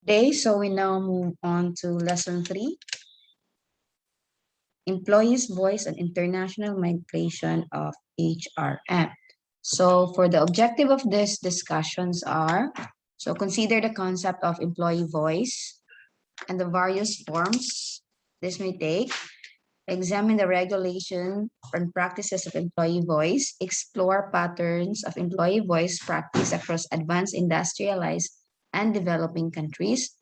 Day. So we now move on to lesson 3, Employees' Voice and International Migration of HRM. So for the objective of these discussions are, so consider the concept of employee voice and the various forms this may take, examine the regulation and practices of employee voice, explore patterns of employee voice practice across advanced industrialized and developing countries,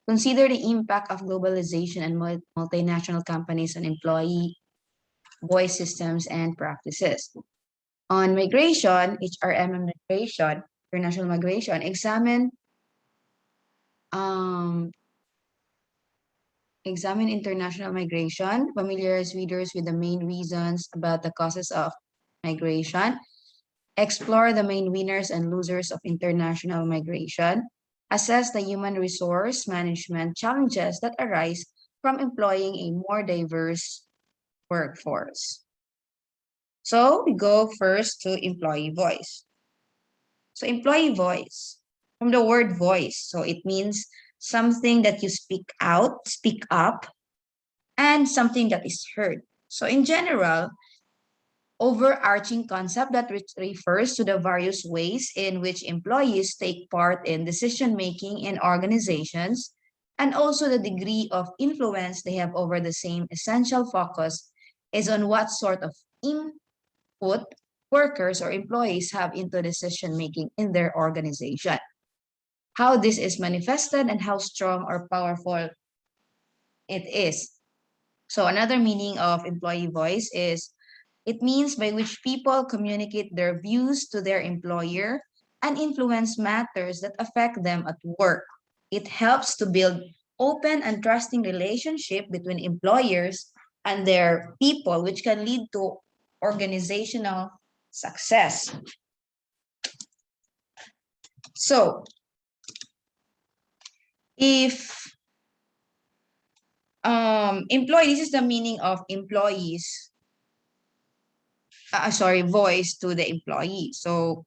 consider the impact of globalization and multinational companies on employee voice systems and practices. On migration, HRM and migration, international migration, um, examine international migration, familiarize readers with the main reasons about the causes of migration, explore the main winners and losers of international migration, assess the human resource management challenges that arise from employing a more diverse workforce. So we go first to employee voice. So employee voice, from the word voice, so it means something that you speak out, speak up, and something that is heard. So in general, overarching concept that refers to the various ways in which employees take part in decision making in organizations and also the degree of influence they have over the same essential focus is on what sort of input workers or employees have into decision making in their organization, how this is manifested and how strong or powerful it is. So another meaning of employee voice is it means by which people communicate their views to their employer and influence matters that affect them at work. It helps to build open and trusting relationship between employers and their people, which can lead to organizational success. So, if employee, this is the meaning of employees voice to the employee. So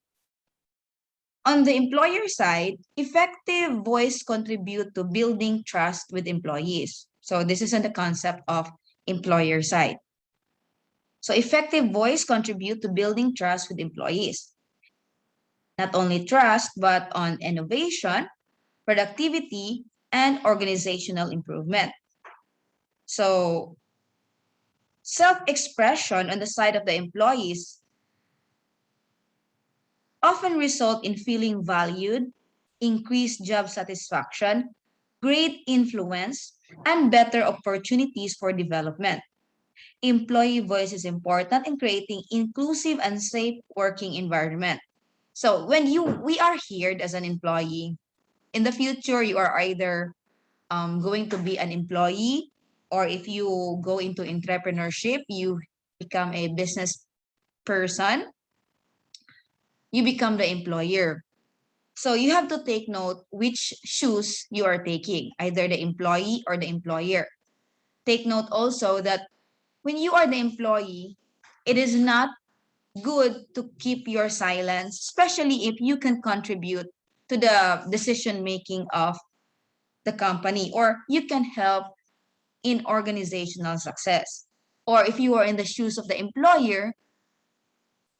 on the employer side, effective voice contribute to building trust with employees. So this is on the concept of employer side. So effective voice contribute to building trust with employees. Not only trust, but on innovation, productivity, and organizational improvement. So self-expression on the side of the employees often result in feeling valued, increased job satisfaction, great influence, and better opportunities for development. Employee voice is important in creating inclusive and safe working environment. So when we are here as an employee, in the future, you are either going to be an employee, or if you go into entrepreneurship, you become a business person, you become the employer. So you have to take note which shoes you are taking, either the employee or the employer. Take note also that when you are the employee, it is not good to keep your silence, especially if you can contribute to the decision making of the company, or you can help in organizational success. Or if you are in the shoes of the employer,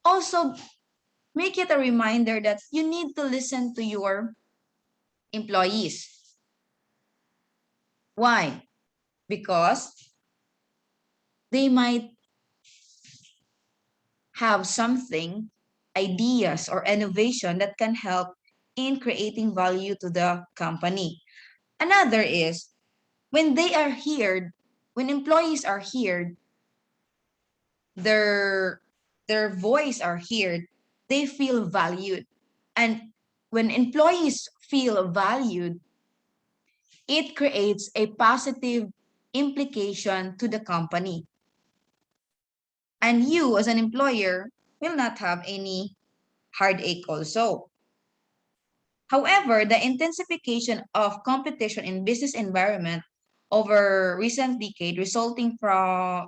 also make it a reminder that you need to listen to your employees. Why? Because they might have something, ideas or innovation that can help in creating value to the company. Another is when they are here, when employees are here, their voice are heard, they feel valued. And when employees feel valued, it creates a positive implication to the company. And you as an employer will not have any heartache also. However, the intensification of competition in business environment over recent decade resulting from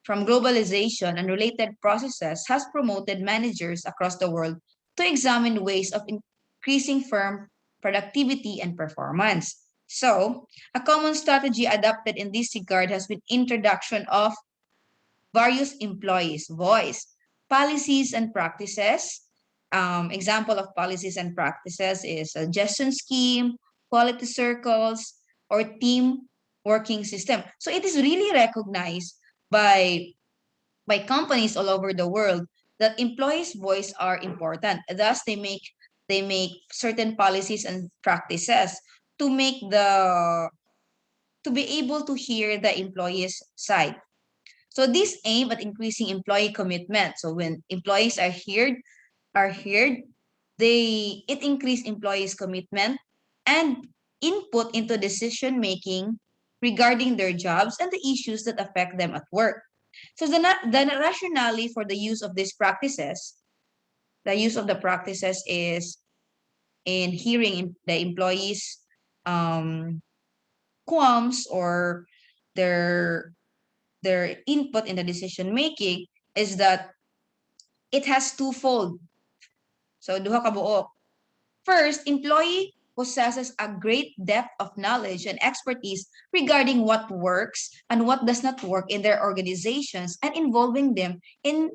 globalization and related processes has promoted managers across the world to examine ways of increasing firm productivity, and performance. So, a common strategy adopted in this regard has been introduction of various employees' voice, policies and practices. Example of policies and practices is a suggestion scheme, quality circles, or team working system. So it is really recognized by companies all over the world that employees' voice are important. Thus, they make certain policies and practices to make to be able to hear the employees' side. So this aim at increasing employee commitment. So when employees are heard, it increase employees' commitment and input into decision making regarding their jobs and the issues that affect them at work. So the rationale for the use of these practices, the use of the practices is in hearing the employees' qualms or their input in the decision making is that it has twofold. So duha ka buok. First, employee possesses a great depth of knowledge and expertise regarding what works and what does not work in their organizations, and involving them in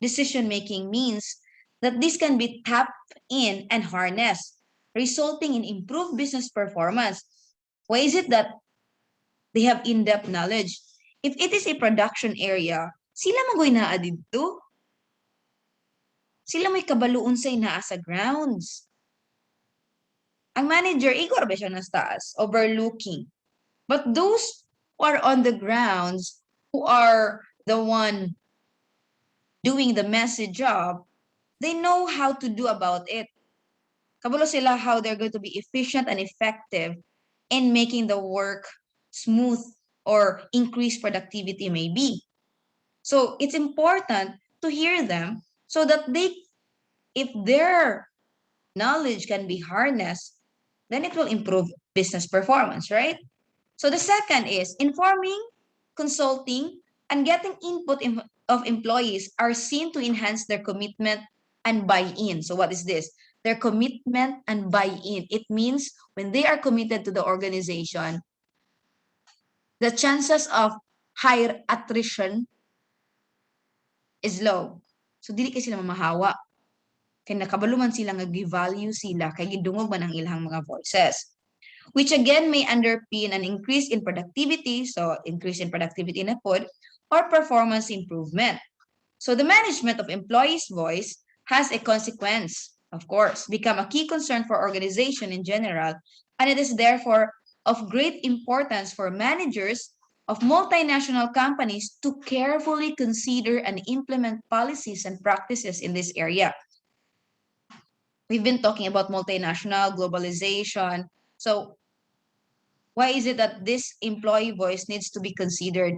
decision making means that this can be tapped in and harnessed, resulting in improved business performance. Why is it that they have in-depth knowledge? If it is a production area, sila magoy naa dito. Sila may kabaluon sa inaa sa grounds. Ang manager, igor ba siya nas taas, overlooking. But those who are on the grounds, who are the one doing the messy job, they know how to do about it. Kabalo sila how they're going to be efficient and effective in making the work smooth or increase productivity maybe. So it's important to hear them so that if their knowledge can be harnessed, then it will improve business performance, right? So the second is informing, consulting, and getting input of employees are seen to enhance their commitment and buy-in. So what is this? Their commitment and buy-in. It means when they are committed to the organization, the chances of higher attrition is low. So dili kay sila mamahawa. Kay nakabaluman sila nga gi-value sila kay gidungog man ang ilang mga voices, which again may underpin an increase in productivity, so increase in productivity na pod, or performance improvement. So the management of employees' voice has a consequence, of course, become a key concern for organization in general, and it is therefore of great importance for managers of multinational companies to carefully consider and implement policies and practices in this area. We've been talking about multinational, globalization. So why is it that this employee voice needs to be considered?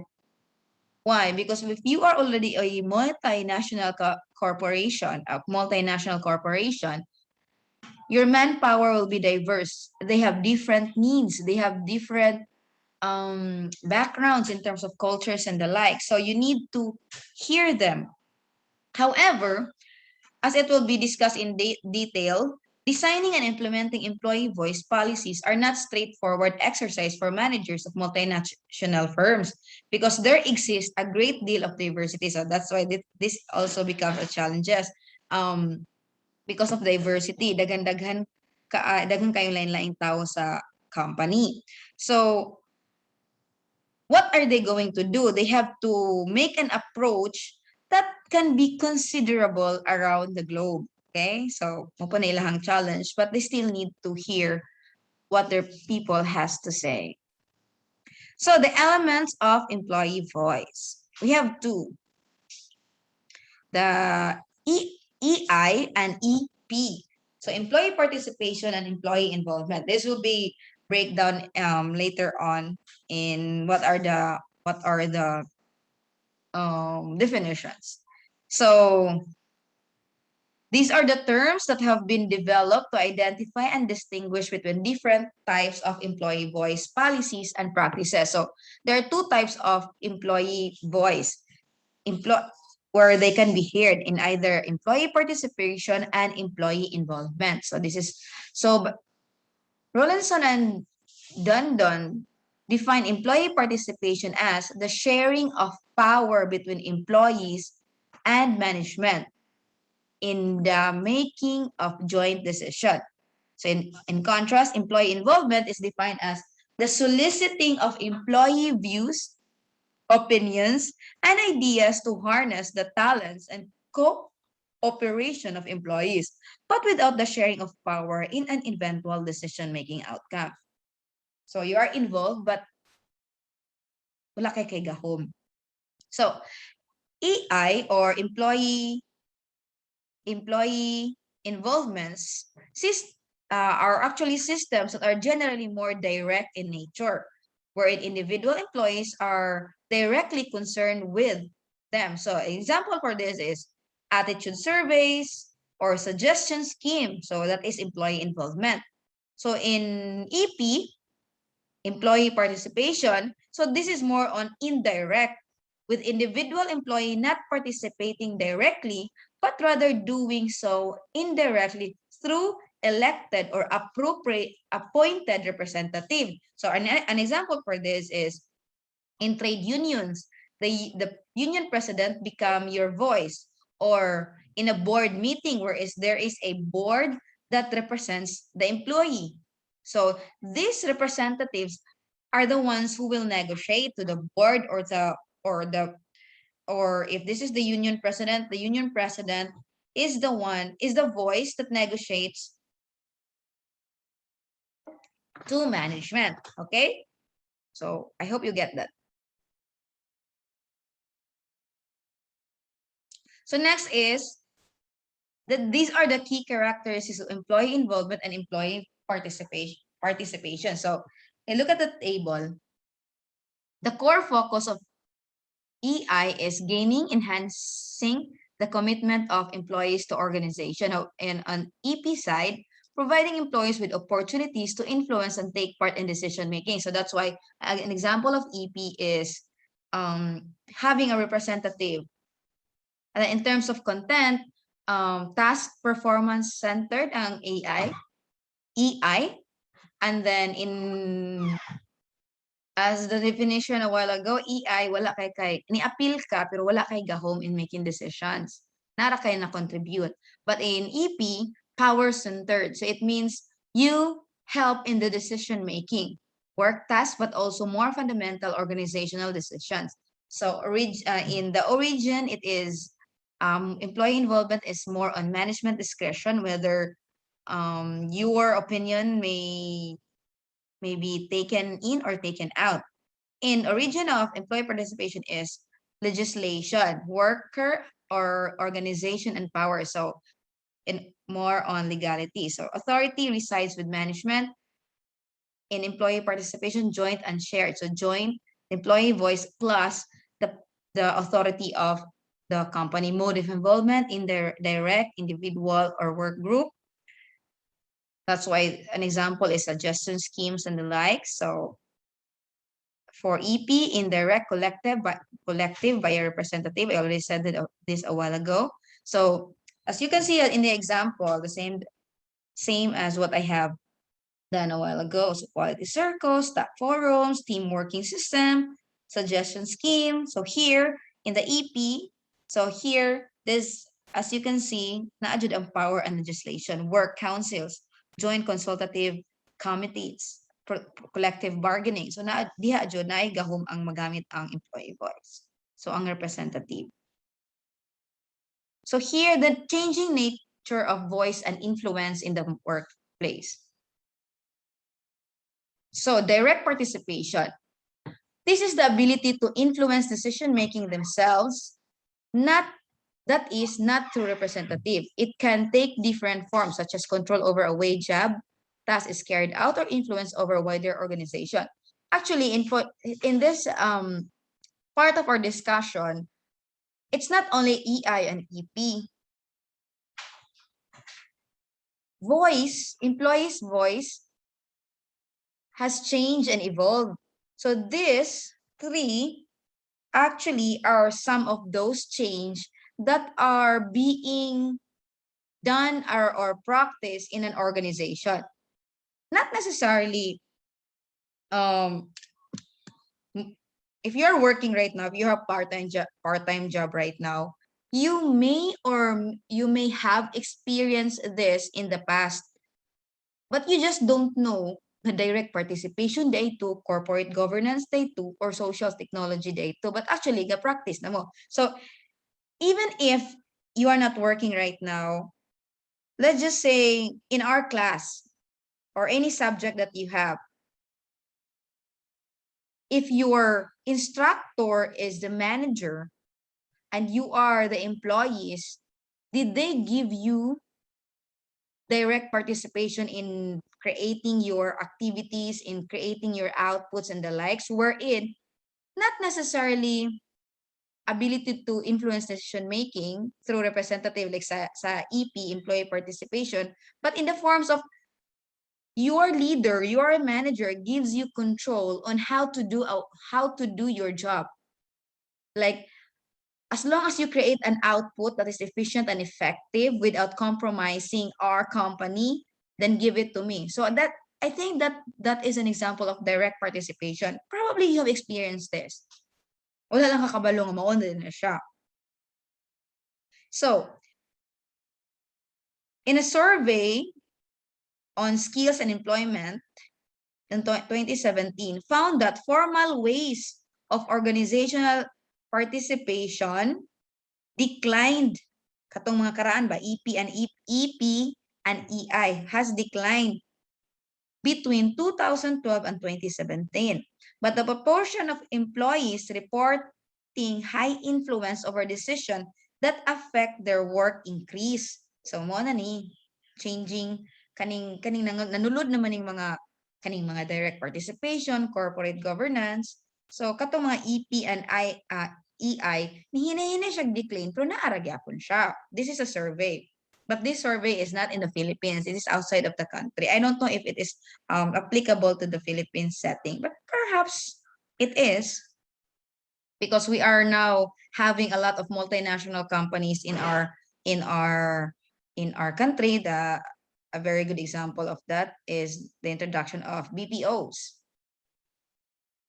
Why? Because if you are already a multinational corporation, your manpower will be diverse. They have different needs. They have different backgrounds in terms of cultures and the like. So you need to hear them. However, as it will be discussed in detail, designing and implementing employee voice policies are not straightforward exercise for managers of multinational firms because there exists a great deal of diversity. So that's why this also becomes a challenge. Because of diversity, daghan kayong lain-laing tao sa company. So what are they going to do? They have to make an approach that can be considerable around the globe. Okay, so mo pa nilang challenge, but they still need to hear what their people has to say. So the elements of employee voice, we have two: the EI and EP. So employee participation and employee involvement. This will be breakdown later on in what are the definitions. So these are the terms that have been developed to identify and distinguish between different types of employee voice policies and practices. So there are two types of employee voice, where they can be heard in either employee participation and employee involvement. So Rollinson and Dundon define employee participation as the sharing of power between employees and management in the making of joint decision. So in contrast, employee involvement is defined as the soliciting of employee views, opinions, and ideas to harness the talents and cooperation of employees, but without the sharing of power in an eventual decision-making outcome. So you are involved, but wala kay gahom. So EI or employee involvements are actually systems that are generally more direct in nature, wherein individual employees are directly concerned with them. So an example for this is attitude surveys or suggestion scheme. So that is employee involvement. So in EP, employee participation, so this is more on indirect, with individual employee not participating directly, but rather doing so indirectly through elected or appointed representative. So an example for this is in trade unions, the union president become your voice, or in a board meeting where there is a board that represents the employee. So these representatives are the ones who will negotiate to the board or if this is the union president is the voice that negotiates to management. Okay, so I hope you get that. So next is that these are the key characteristics of employee involvement and employee participation. So look at the table. The core focus of EI is gaining, enhancing the commitment of employees to organization. And on EP side, providing employees with opportunities to influence and take part in decision making. So that's why an example of EP is having a representative. And in terms of content, task performance centered ang EI. And then as the definition a while ago, EI, wala kay ni-appeal ka, pero wala kay gahom in making decisions. Nara kay na-contribute. But in EP, power-centered. So it means you help in the decision-making, work tasks, but also more fundamental organizational decisions. So in the origin, it is employee involvement is more on management discretion, whether your opinion may be taken in or taken out. In origin of employee participation is legislation, worker or organization and power. So in more on legality. So authority resides with management. In employee participation, joint and shared. So joint employee voice plus the authority of the company. Mode of involvement in their direct, individual, or work group. That's why an example is suggestion schemes and the like. So for EP, indirect, collective by a representative. I already said this a while ago. So as you can see in the example, the same as what I have done a while ago. So quality circles, staff forums, team working system, suggestion scheme. So here in the EP, so here, this, as you can see, naadjud ang power and legislation, work councils, joint consultative committees, collective bargaining. So diha jud na gahom ang magamit ang employee voice. So ang representative. So here, the changing nature of voice and influence in the workplace. So direct participation. This is the ability to influence decision-making themselves, that is not through representative. It can take different forms, such as control over a wage job, task is carried out, or influence over a wider organization. Actually, in this part of our discussion, it's not only EI and EP. Employees' voice has changed and evolved. So these three actually are some of those change that are being done or practiced in an organization. not necessarily, if you're working right now, if you have part-time job right now, you may have experienced this in the past, but you just don't know the direct participation day two, corporate governance day two, or social technology day two. But actually, the practice na mo. So even if you are not working right now, let's just say in our class or any subject that you have, if your instructor is the manager and you are the employees, did they give you direct participation in creating your activities, in creating your outputs and the likes, wherein not necessarily ability to influence decision making through representative like sa EP, employee participation, but in the forms of your leader, your manager gives you control on how to do your job. Like, as long as you create an output that is efficient and effective without compromising our company, then give it to me. So that, I think that is an example of direct participation. Probably you have experienced this. Wala lang kakabalo nga mao na siya. So, in a survey on skills and employment in 2017, found that formal ways of organizational participation declined. Katong mga karaan ba, EP and EI has declined between 2012 and 2017. But the proportion of employees reporting high influence over decision that affect their work increase. So mo na ni changing kaning nanulod naman ning mga kaning mga direct participation, corporate governance. So katong mga EP and EI, nihinay-hinay siya decline pero naara gyapon siya. This is a survey. But this survey is not in the Philippines. It is outside of the country. I don't know if it is applicable to the Philippines setting, but perhaps it is, because we are now having a lot of multinational companies in our country. A very good example of that is the introduction of BPOs.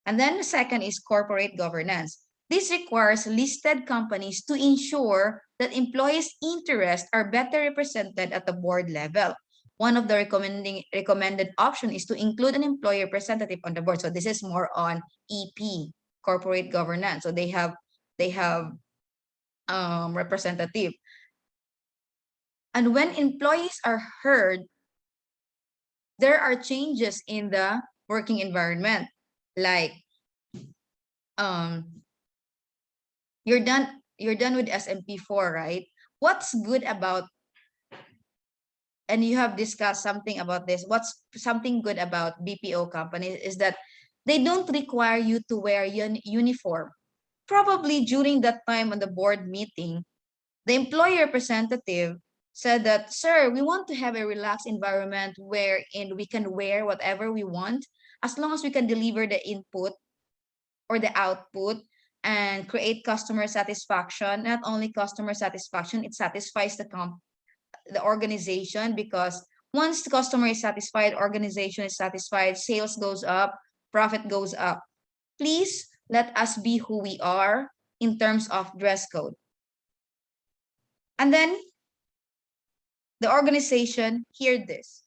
And then the second is corporate governance. This requires listed companies to ensure that employees' interests are better represented at the board level. One of the recommended option is to include an employee representative on the board. So this is more on EP, corporate governance. So they have representative. And when employees are heard, there are changes in the working environment. Like, you're done with SMP4, right? What's good about, and you have discussed something about this, what's something good about BPO companies is that they don't require you to wear uniform. Probably during that time on the board meeting, the employee representative said that, sir, we want to have a relaxed environment wherein we can wear whatever we want, as long as we can deliver the input or the output and create customer satisfaction. Not only customer satisfaction, it satisfies the organization, because once the customer is satisfied, organization is satisfied, sales goes up, profit goes up. Please let us be who we are in terms of dress code. And then the organization heard this.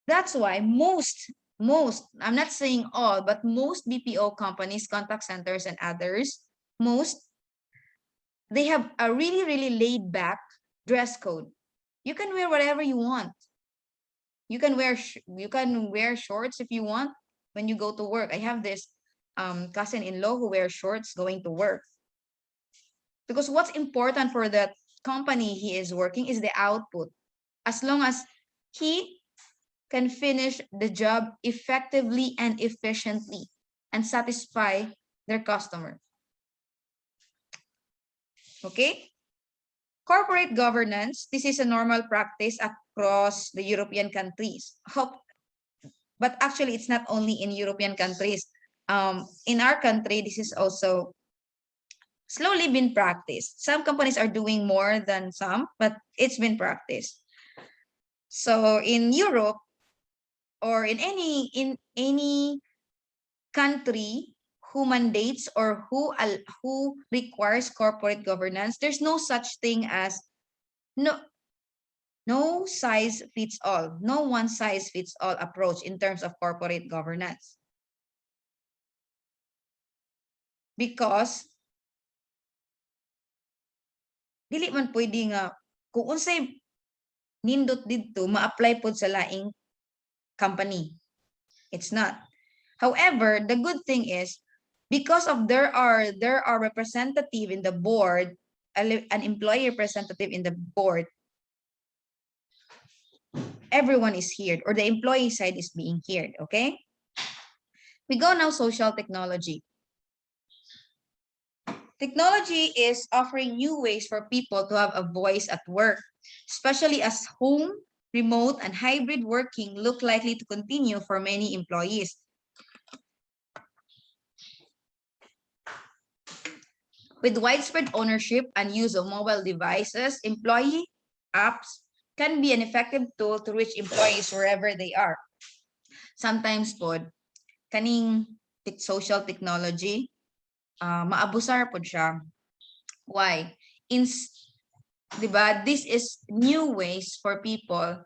That's why most, I'm not saying all, but most BPO companies, contact centers and others, they have a really, really laid back dress code. You can wear whatever you want. You can wear shorts if you want when you go to work. I have this cousin-in-law who wears shorts going to work. Because what's important for that company he is working is the output. As long as he can finish the job effectively and efficiently and satisfy their customer. Okay? Corporate governance, this is a normal practice across the European countries. But actually, it's not only in European countries. In our country, this is also slowly been practiced. Some companies are doing more than some, but it's been practiced. So in Europe, or in any country who mandates or who requires corporate governance, there's no such thing as no size fits all, no one size fits all approach in terms of corporate governance. Because dili man pwede nga kung unsay nindot didto ma-apply pod sa laing company. It's not. However, the good thing is because of there are representative in the board, an employee representative in the board, everyone is heard, or the employee side is being heard, okay? We go now social technology. Technology is offering new ways for people to have a voice at work, especially as home, remote, and hybrid working look likely to continue for many employees. With widespread ownership and use of mobile devices, employee apps can be an effective tool to reach employees wherever they are. Sometimes pod, kaning social technology, maabusar pod siya. Why? Diba? This is new ways for people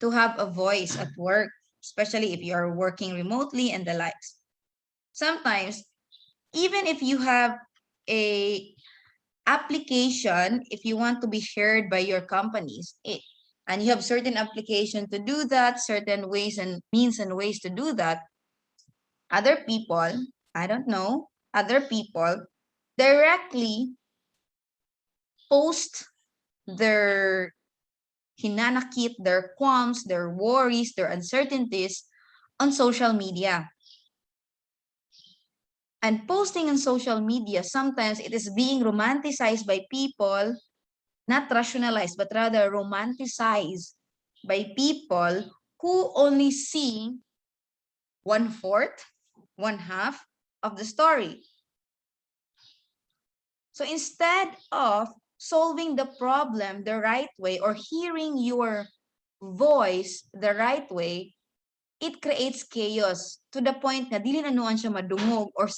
to have a voice at work, especially if you are working remotely and the likes. Sometimes, even if you have a application, if you want to be shared by your companies, and you have certain application to do that, certain ways and means and ways to do that, other people, I don't know, other people directly post their hinanakit, their qualms, their worries, their uncertainties on social media. And posting on social media, sometimes it is being romanticized by people, not rationalized, but rather romanticized by people who only see 1/4, 1/2 of the story. So instead of solving the problem the right way or hearing your voice the right way, it creates chaos to the point na dili na nuan siya madungog or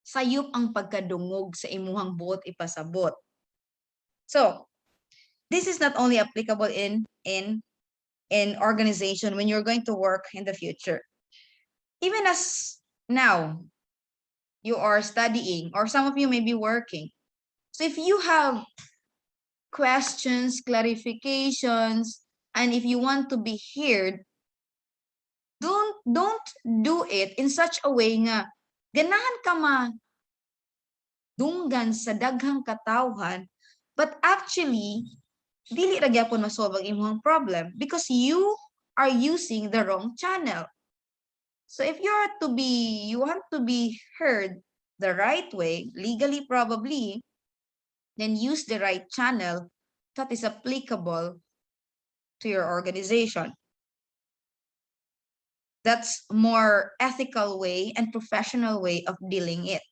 sayop ang pagkadungog sa imuhang buot ipasabot. So, this is not only applicable in organization when you're going to work in the future. Even as now, you are studying or some of you may be working. So if you have questions, clarifications, and if you want to be heard, don't do it in such a way nga ganahan ka dunggan sa daghang katawhan, but actually dili ra gyapon masolve ang imong problem because you are using the wrong channel. So if you want to be heard the right way, legally probably, then use the right channel that is applicable to your organization. That's more ethical way and professional way of dealing it.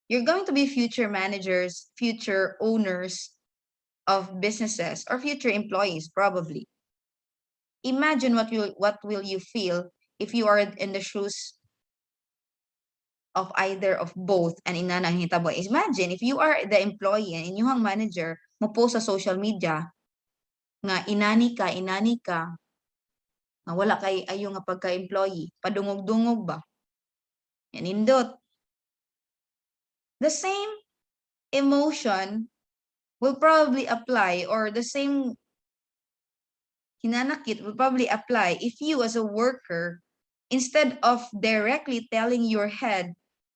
You're going to be future managers, future owners of businesses, or future employees probably. Imagine what will you feel if you are in the shoes of either of both and inanang hitabo. Imagine if you are the employee and inyong manager mo post sa social media nga inani ka nga wala kay ayo nga pagka-employee, padungog-dungog ba? Yan indot. The same emotion will probably apply, or the same hinanakit will probably apply if you as a worker, instead of directly telling your head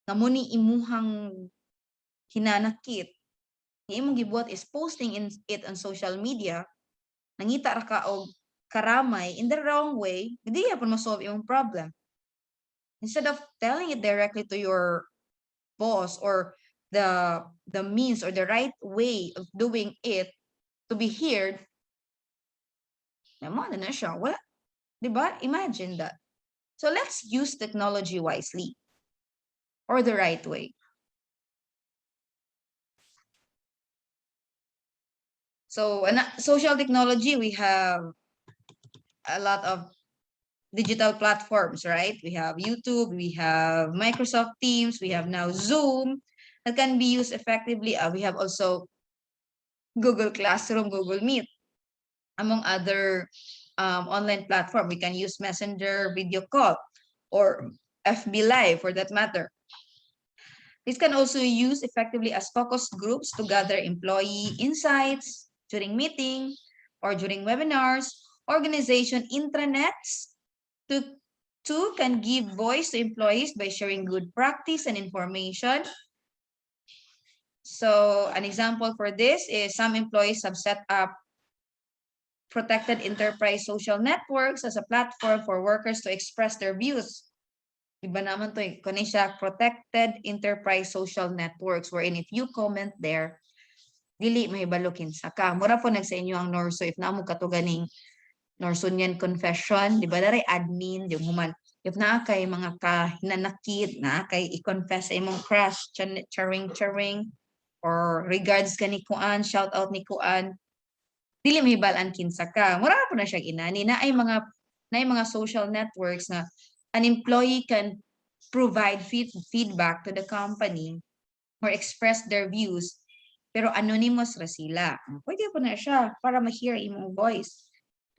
nga muni imuhang hinanakit, nga imong gibuhat is posting it on social media, nangita ra ka og karamay in the wrong way, hindi ya pa ma-solve yung problem. Instead of telling it directly to your boss or the means or the right way of doing it to be heard, naman na siya, wala, diba? Imagine that. So let's use technology wisely or the right way. So social technology, we have a lot of digital platforms, right? We have YouTube, we have Microsoft Teams, we have now Zoom that can be used effectively. We have also Google Classroom, Google Meet, among other online platform. We can use Messenger, video call, or FB Live for that matter. This can also use effectively as focus groups to gather employee insights during meeting or during webinars. Organization intranets to can give voice to employees by sharing good practice and information. So an example for this is some employees have set up protected enterprise social networks as a platform for workers to express their views. Iba naman to kunin siya, protected enterprise social networks, wherein if you comment there, dili may balukin sa ka. Mura po nagsa inyo ang Norso, if naamo katuganing Norsonian confession, di ba daray admin, yung human, if naa kay mga kahinanakit, naa kay i-confess sa imong crush, charing, or regards ka ni Kuan, shout out ni Kuan, dili may balan kinsa ka. Mura po na siya inani na ay mga social networks na an employee can provide feedback to the company or express their views, pero anonymous ra sila. Pwede po na siya para ma-hear imong voice.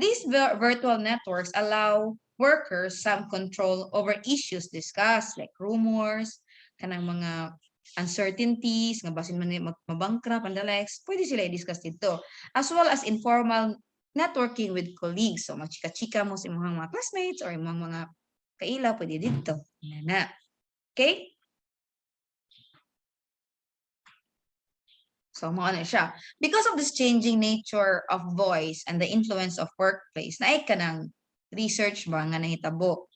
These virtual networks allow workers some control over issues discussed like rumors, kanang mga uncertainties, nga basin man mabangkrap and the likes, pwede sila i-discuss dito. As well as informal networking with colleagues. So magchika-chika mo sa imong mga classmates or imong mga kaila, pwede dito. Na. Okay? So, mo ano siya. Because of this changing nature of voice and the influence of workplace, naay ka ng research ba nga nahitabo.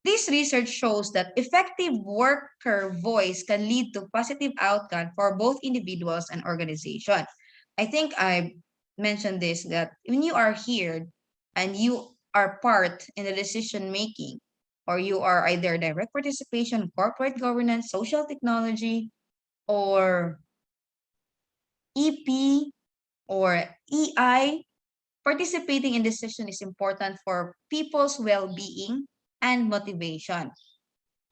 This research shows that effective worker voice can lead to positive outcome for both individuals and organization. I think I mentioned this, that when you are here and you are part in the decision making, or you are either direct participation, corporate governance, social technology, or EP or EI, participating in decision is important for people's well-being and motivation,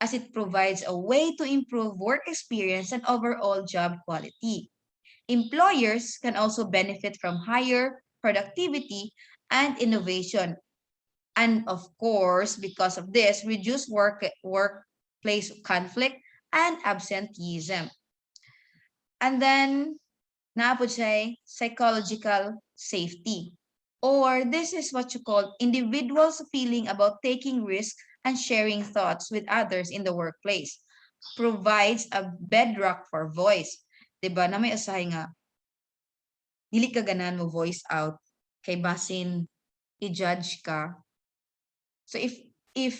as it provides a way to improve work experience and overall job quality. Employers can also benefit from higher productivity and innovation. And of course, because of this, reduce workplace conflict and absenteeism. And then, naapod siya psychological safety. Or this is what you call individuals' feeling about taking risks and sharing thoughts with others in the workplace. Provides a bedrock for voice. Diba na may usahay nga, dili ka ganan mo voice out, kay basin i-judge ka. So if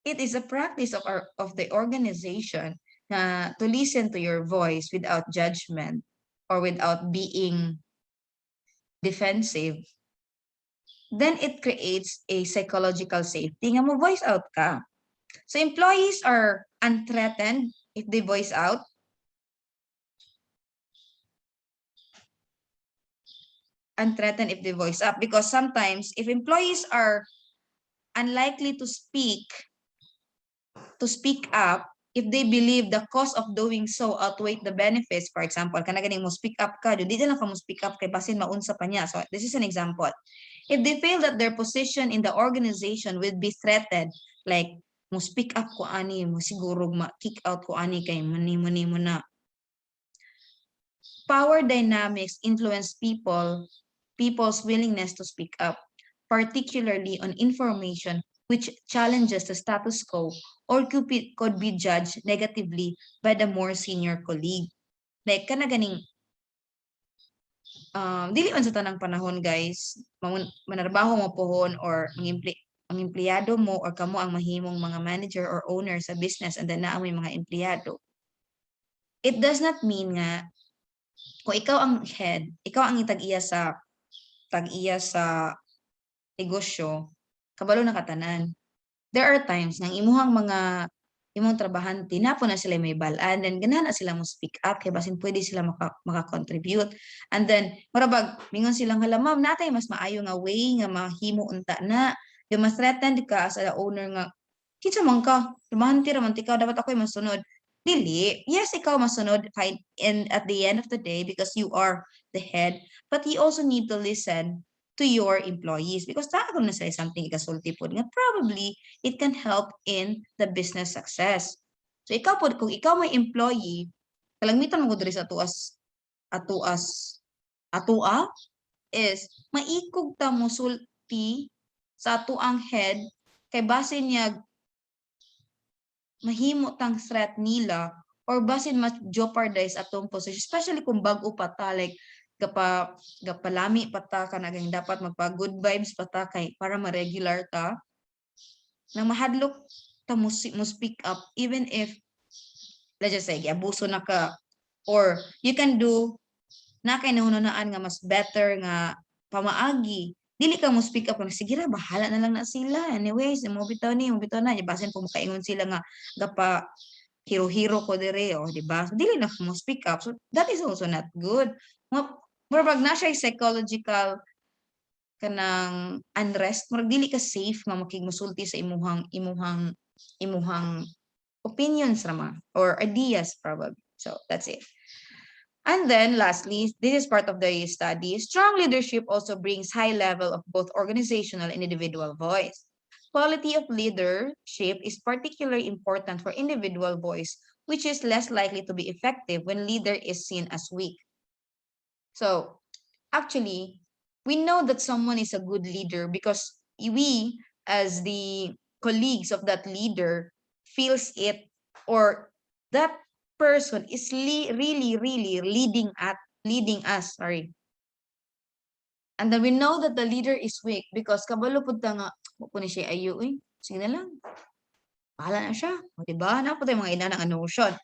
it is a practice of the organization to listen to your voice without judgment or without being defensive, then it creates a psychological safety nga mo voice out ka. So employees are unthreatened if they voice out. Unthreatened if they voice up, because sometimes if employees are unlikely to speak up, if they believe the cost of doing so outweigh the benefits. For example, kana ganing mo speak up ka, di lang ka mo speak up kay basin maunsa pa niya. So this is an example. If they feel that their position in the organization will be threatened, like mo speak up ko ani, mo siguro ma-kick out ko ani kay mani mo na. Power dynamics influence people's willingness to speak up, particularly on information which challenges the status quo or could be judged negatively by the more senior colleague. Like, kana ganing, dili man sa tanang panahon, guys, manarbaho mo pohon or ang empleyado mo or kamo ang mahimong mga manager or owner sa business and then naamoy mga empleyado. It does not mean nga, kung ikaw ang head, ikaw ang tag-iya sa negosyo, kabalo na katanan. There are times nang imuhang mga imong trabahante na po na sila may balaan, then ganahan na sila mo speak up kay basin pwede sila maka-contribute. And then marabag mingon silang hala ma'am natay mas maayo nga way nga mahimo unta na yung mas threatened ka as a owner nga kinsa man ka trabahante ra man ikaw dapat ako yung masunod. Dili, yes ikaw masunod fine and at the end of the day because you are the head, but you also need to listen to your employees because ako na say something ikasulti po nga probably it can help in the business success. So ikaw po kung ikaw may employee kalangmitan mo diri sa atua is maikog ta mo sulti sa atuang head kay base niya mahimo tang threat nila or basin ma-jeopardize atong position especially kung bag-o pa ta like gapalami pa ta kanang dapat magpa good vibes pa ta kay para ma-regular ta nang mahadlok ta mo speak up even if let's just say abuso na ka or you can do na kay nahununaan nga mas better nga pamaagi dili ka mo speak up sige ra bahala na lang na sila anyways mo bitaw na basin po makaingon sila nga gapa hero ko dire di ba so dili na mo speak up so that is also not good murag na siya psychological kanang unrest murag dili ka safe nga makigmusulti sa imuhang opinions rama or ideas probably so that's it. And then lastly, this is part of the study, strong leadership also brings high level of both organizational and individual voice. Quality of leadership is particularly important for individual voice, which is less likely to be effective when leader is seen as weak. So actually, we know that someone is a good leader because we, as the colleagues of that leader, feels it or that person is really leading us, sorry. And then we know that the leader is weak because kabalo pud ta nga mo ni siya ayo sige na lang. Bahala na siya, o diba? Na po tayo mga ina ng notion.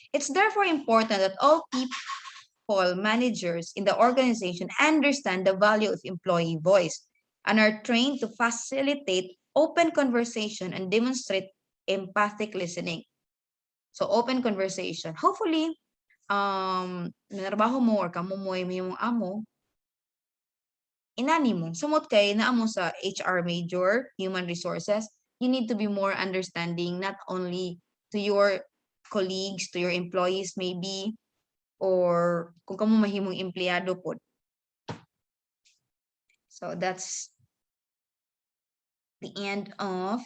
It's therefore important that all people, managers in the organization understand the value of employee voice and are trained to facilitate open conversation and demonstrate empathic listening. So open conversation. Hopefully, nanarbaho mo or kamo mo yung amo, inani mo. Sumot kay na amo sa HR major, human resources, you need to be more understanding not only to your colleagues, to your employees maybe, or kung kamo mahimong empleyado po. So that's the end of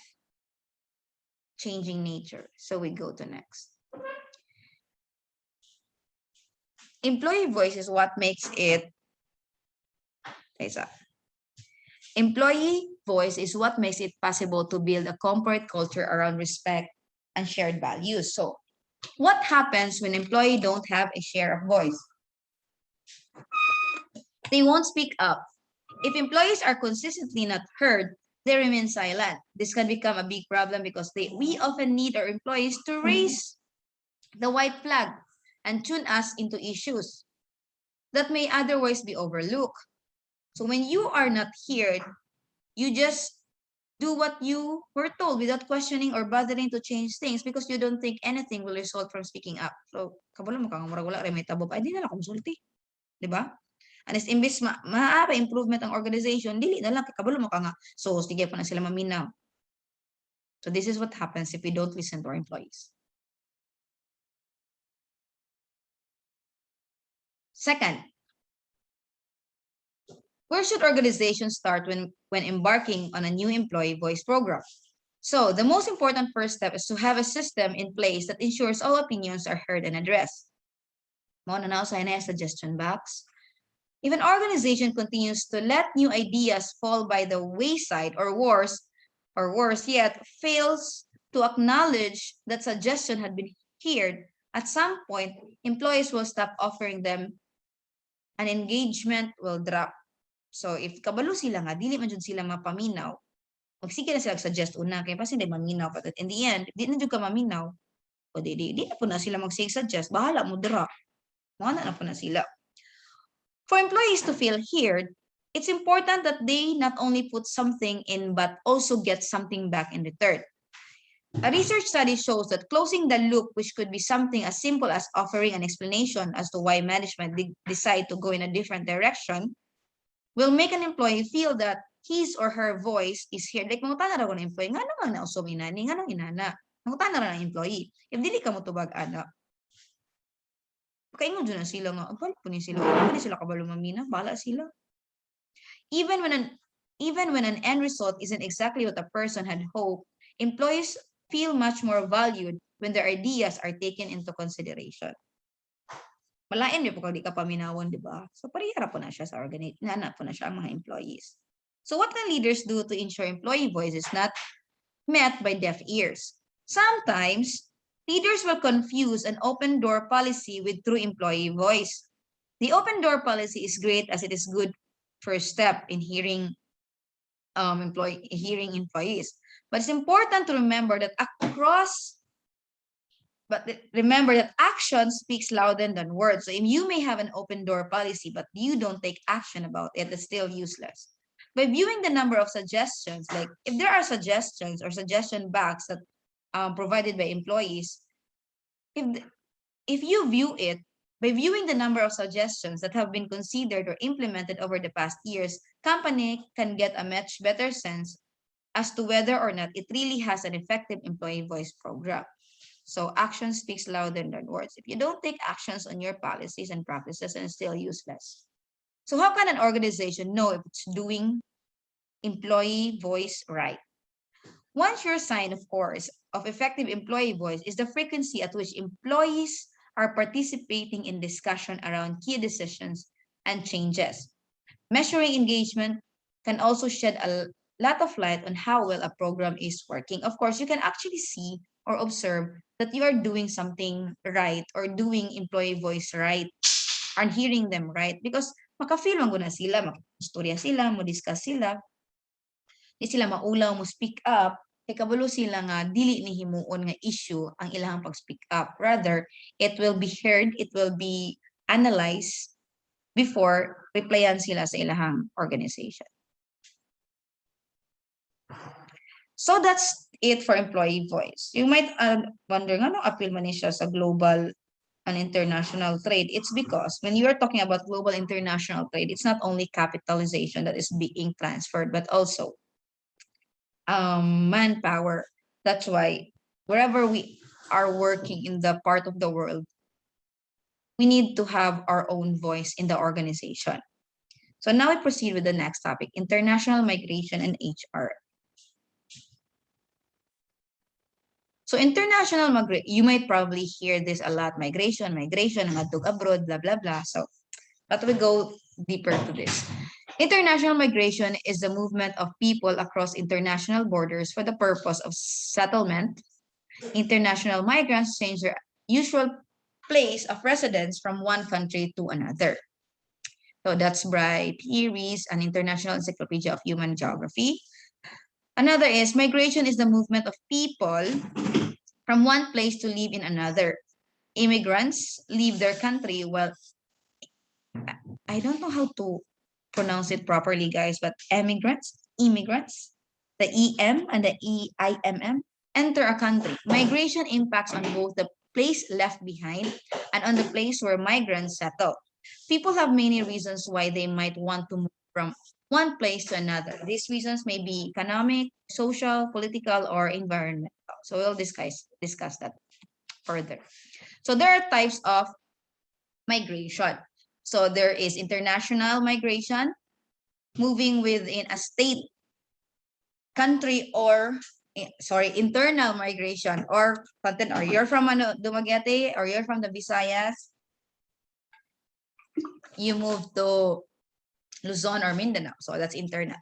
changing nature. So we go to next. Employee voice is what makes it employee voice is what makes it possible to build a corporate culture around respect and shared values. So what happens when employees don't have a share of voice? They won't speak up. If employees are consistently not heard, they remain silent. This can become a big problem because we often need our employees to raise the white flag and tune us into issues that may otherwise be overlooked. So when you are not heard, you just do what you were told without questioning or bothering to change things because you don't think anything will result from speaking up. So, kabalo mo kang murag wala may tabo pa, di na lang konsulti. Di ba? And is imbis maaari improvement ang organization, dili na lang kabalo mo ka nga. So, sige pa na sila maminaw. So, this is what happens if we don't listen to our employees. Second, where should organizations start when embarking on a new employee voice program? So the most important first step is to have a system in place that ensures all opinions are heard and addressed. Mo na sa suggestion box. If an organization continues to let new ideas fall by the wayside or worse yet, fails to acknowledge that suggestion had been heard, at some point, employees will stop offering them and engagement will drop. So if kabalo sila nga, dili man jud sila mapaminaw, magsige na sila suggest una kay kasi di maminaw but in the end di na jud ka maminaw o di na po na sila suggest bahala mo dira mo na po na sila. For employees to feel heard, it's important that they not only put something in but also get something back in return. A research study shows that closing the loop, which could be something as simple as offering an explanation as to why management decide to go in a different direction, will make an employee feel that his or her voice is here. Like, mangutan na raw ng employee, nga naman na usong inani, nga nang inana. Mangutan na raw ng employee. If dili ka mo tubag, ana, kaingon dyan na sila nga, abal po ni sila, hindi sila kabalo mamina, bala sila. Even when an end result isn't exactly what a person had hoped, employees feel much more valued when their ideas are taken into consideration. Malain niyo po kung di ka paminawon, di ba? So, parihara po na siya sa nana po na siya ang mga employees. So, what can leaders do to ensure employee voice is not met by deaf ears? Sometimes, leaders will confuse an open door policy with true employee voice. The open door policy is great as it is good first step in hearing employees. But it's important to remember that action speaks louder than words. So if you may have an open door policy, but you don't take action about it, it's still useless. By viewing the number of suggestions, like if there are suggestions or suggestion bags that provided by employees, if you view it, by viewing the number of suggestions that have been considered or implemented over the past years, company can get a much better sense as to whether or not it really has an effective employee voice program. So action speaks louder than words. If you don't take actions on your policies and practices, then it's still useless. So how can an organization know if it's doing employee voice right? One sure sign, of course, of effective employee voice is the frequency at which employees are participating in discussion around key decisions and changes. Measuring engagement can also shed a lot of light on how well a program is working. Of course, you can actually see or observe that you are doing something right or doing employee voice right and hearing them right because maka-feel man guna sila, maka-istorya sila, mo-discuss sila, di sila maulaw mo speak up, kay kabalo sila nga dili ni himuon nga issue ang ilang pag-speak up. Rather, it will be heard, it will be analyzed before replyan sila sa ilang organization. So that's it for employee voice. You might wonder, ano appeal man siya sa global and international trade? It's because when you are talking about global international trade, it's not only capitalization that is being transferred, but also manpower. That's why wherever we are working in the part of the world, we need to have our own voice in the organization. So now we proceed with the next topic, international migration and HR. So international migration, you might probably hear this a lot, migration, nangadtog abroad, blah, blah, blah. So let me go deeper to this. International migration is the movement of people across international borders for the purpose of settlement. International migrants change their usual place of residence from one country to another. So that's by REES, an International Encyclopedia of Human Geography. Another is migration is the movement of people from one place to live in another. Immigrants leave their country. Well, I don't know how to pronounce it properly, guys, but immigrants, the EM and the EIMM enter a country. Migration impacts on both the place left behind and on the place where migrants settle. People have many reasons why they might want to move from one place to another. These reasons may be economic, social, political, or environmental. So we'll discuss that further. So there are types of migration. So there is international migration, moving within a state, country, or internal migration or content, or you're from Dumaguete or you're from the Visayas, you move to Luzon or Mindanao. So that's internal.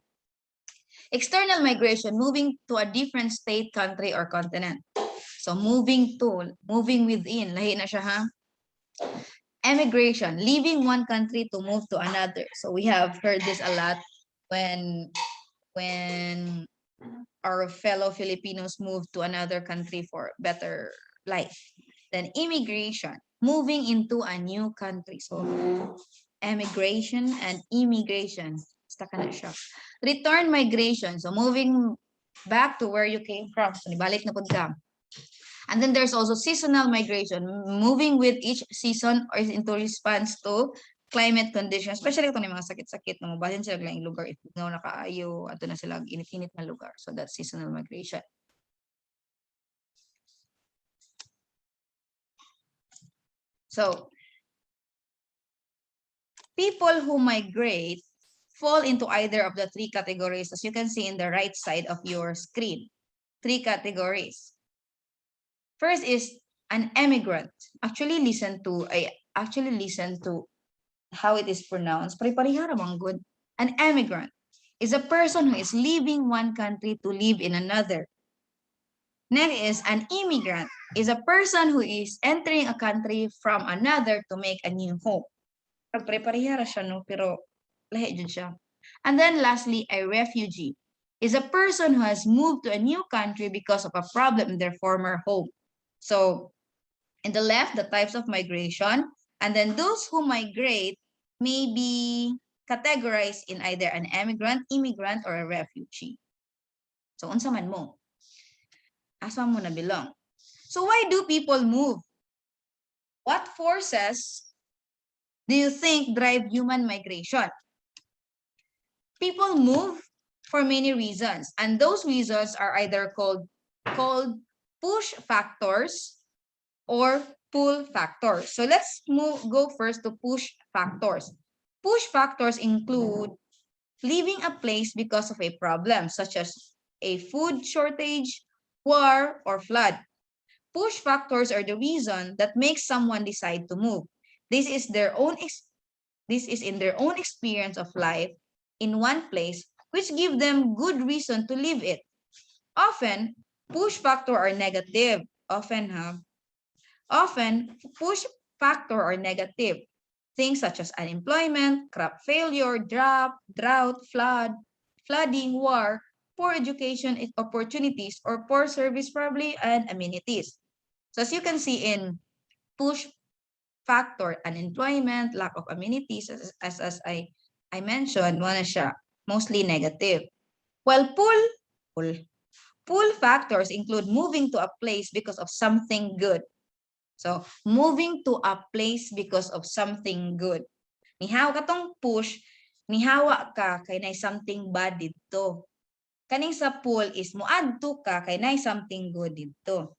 External migration, moving to a different state, country, or continent. So moving within, lahi na siya ha. Emigration, leaving one country to move to another. So we have heard this a lot when our fellow Filipinos move to another country for better life. Then immigration, moving into a new country. So emigration and immigration. Return migration, so moving back to where you came from. So, nibalik na pud ka. And then there's also seasonal migration, moving with each season or into response to climate conditions, especially itong mga sakit-sakit na mabalhin sila lang lugar, if no nakaayo, ato na sila init-init na lugar. So that's seasonal migration. So people who migrate fall into either of the three categories, as you can see in the right side of your screen. Three categories. First is an emigrant. I actually listened to how it is pronounced. Pare-parehara mang good. An emigrant is a person who is leaving one country to live in another. Next is an immigrant is a person who is entering a country from another to make a new home. Pare-parehara siya, no? Pero lahi dyan siya. And then lastly, a refugee is a person who has moved to a new country because of a problem in their former home. So in the left, the types of migration, and then those who migrate may be categorized in either an emigrant, immigrant, or a refugee. So unsa man mo? Asa mo na belong? So why do people move? What forces do you think drive human migration? People move for many reasons, and those reasons are either called push factors or pull factors. So let's go first to push factors. Push factors include leaving a place because of a problem, such as a food shortage, war, or flood. Push factors are the reason that makes someone decide to move. This is in their own experience of life in one place, which give them good reason to leave it. Often, push factor are negative. Often, push factor are negative. Things such as unemployment, crop failure, drought, flooding, war, poor education opportunities, or poor service probably and amenities. So as you can see in push factor, unemployment, lack of amenities, as I mentioned, one na siya, mostly negative. While pull factors include moving to a place because of something good. So, moving to a place because of something good. Nihaw katong push, nihawa ka kay nay something bad dito. Kaning sa pull is moadto ka kay nay something good dito.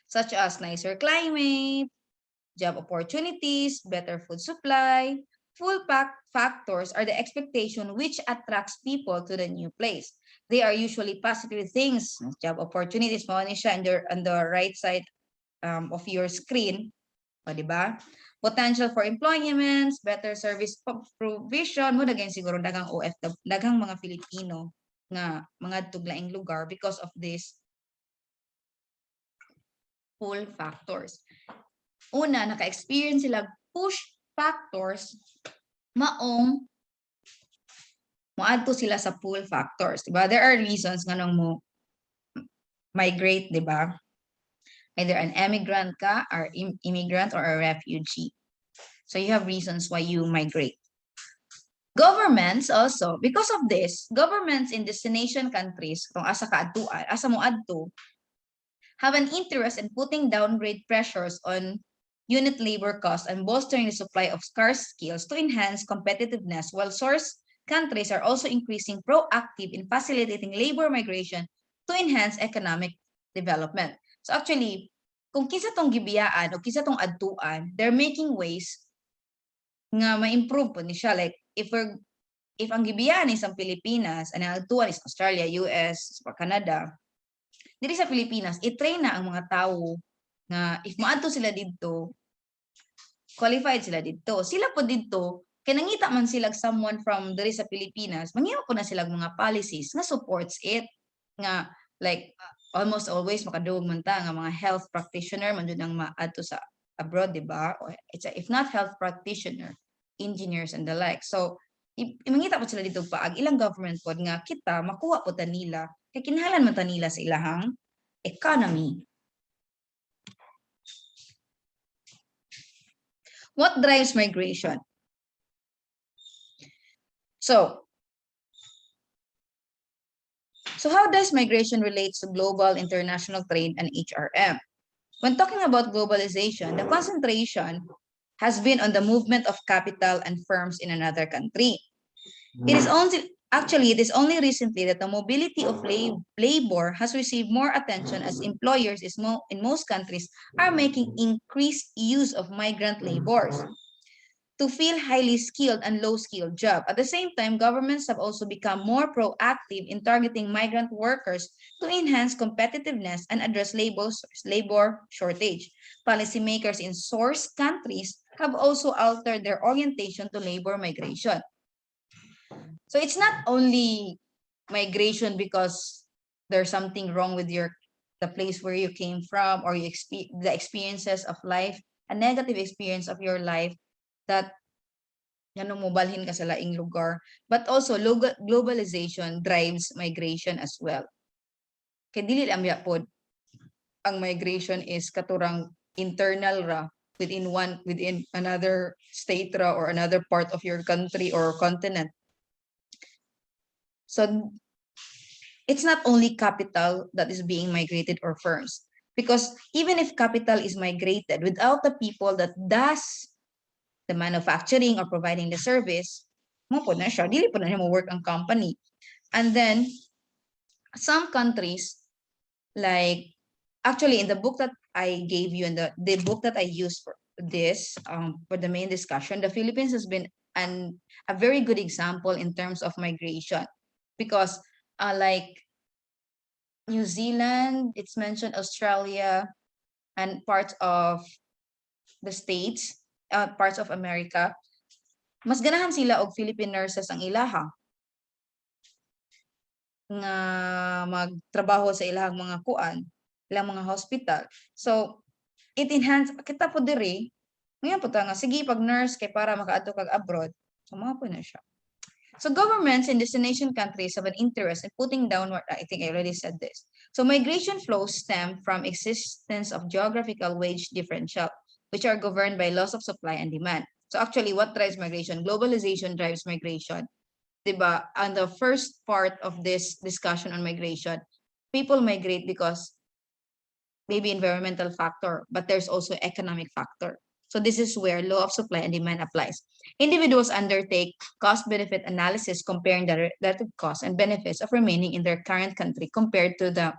Such as nicer climate, job opportunities, better food supply. Full factors are the expectation which attracts people to the new place. They are usually positive things. Job opportunities, mo ni siya on the right side of your screen, o, diba? Potential for employments, better service provision, mo daghan siguro daghang OFW, daghang mga Filipino nga mga tuglaing lugar because of this pull factors. Una, naka-experience sila push factors, maong moadto sila sa pull factors, diba? There are reasons nga nang mo migrate, diba? Either an emigrant ka, or immigrant, or a refugee. So you have reasons why you migrate. Governments also, because of this, governments in destination countries, kung asa ka adtuan, asa mo adto, have an interest in putting downgrade pressures on unit labor costs and bolstering the supply of scarce skills to enhance competitiveness, while source countries are also increasing proactive in facilitating labor migration to enhance economic development. So actually, kung kisa tong gibiyaan o kisa tong adtuan, they're making ways nga ma-improve po ni siya. Like, if ang gibiyaan is ang Pilipinas, and ang adtuan is Australia, US, or Canada, dito sa Pilipinas, i-train na ang mga tao nga if maadto sila dito, qualified sila dito. Sila po dito, kaya nangita man sila someone from diri sa Pilipinas, mangiwa po na sila mga policies nga supports it. Nga, like, almost always makadugog man ta nga mga health practitioner man jud ang maadto sa abroad, di ba? If not health practitioner, engineers and the like. So imangita po sila dito paag ilang government pod nga kita makuha po ta nila kay kinahanglan man ta nila sa ilahang economy. What drives migration? So So how does migration relate to global international trade and HRM? When talking about globalization, the concentration has been on the movement of capital and firms in another country. It is only recently that the mobility of labor has received more attention as employers in most countries are making increased use of migrant laborers to fill highly skilled and low-skilled jobs. At the same time, governments have also become more proactive in targeting migrant workers to enhance competitiveness and address labor shortage. Policymakers in source countries have also altered their orientation to labor migration. So it's not only migration because there's something wrong with the place where you came from, or the experiences of life, a negative experience of your life that mo balhin ka sa laing lugar, but also globalization drives migration as well. Kay dili lang pod ang migration is katurang internal ra within another state ra or another part of your country or continent. So it's not only capital that is being migrated or firms, because even if capital is migrated, without the people that does the manufacturing or providing the service, mo po na siya, dili po na siya mo work ang company. And then some countries, like actually in the book that I gave you and the book that I used for this for the main discussion, the Philippines has been a very good example in terms of migration, because like New Zealand, it's mentioned Australia, and parts of the States, parts of America, mas ganahan sila og Philippine nurses ang ilaha nga magtrabaho sa ilahang mga kuan, ilang mga hospital. So it enhance kita po diri, ngayon po nga sige pag nurse kay para makaadto kag abroad, so mga po na siya. So governments in destination countries have an interest in putting down what I think I already said this. So migration flows stem from existence of geographical wage differential, which are governed by laws of supply and demand. So actually, what drives migration? Globalization drives migration. Diba? On the first part of this discussion on migration, people migrate because maybe environmental factor, but there's also economic factor. So this is where law of supply and demand applies. Individuals undertake cost-benefit analysis comparing the relative costs and benefits of remaining in their current country compared to the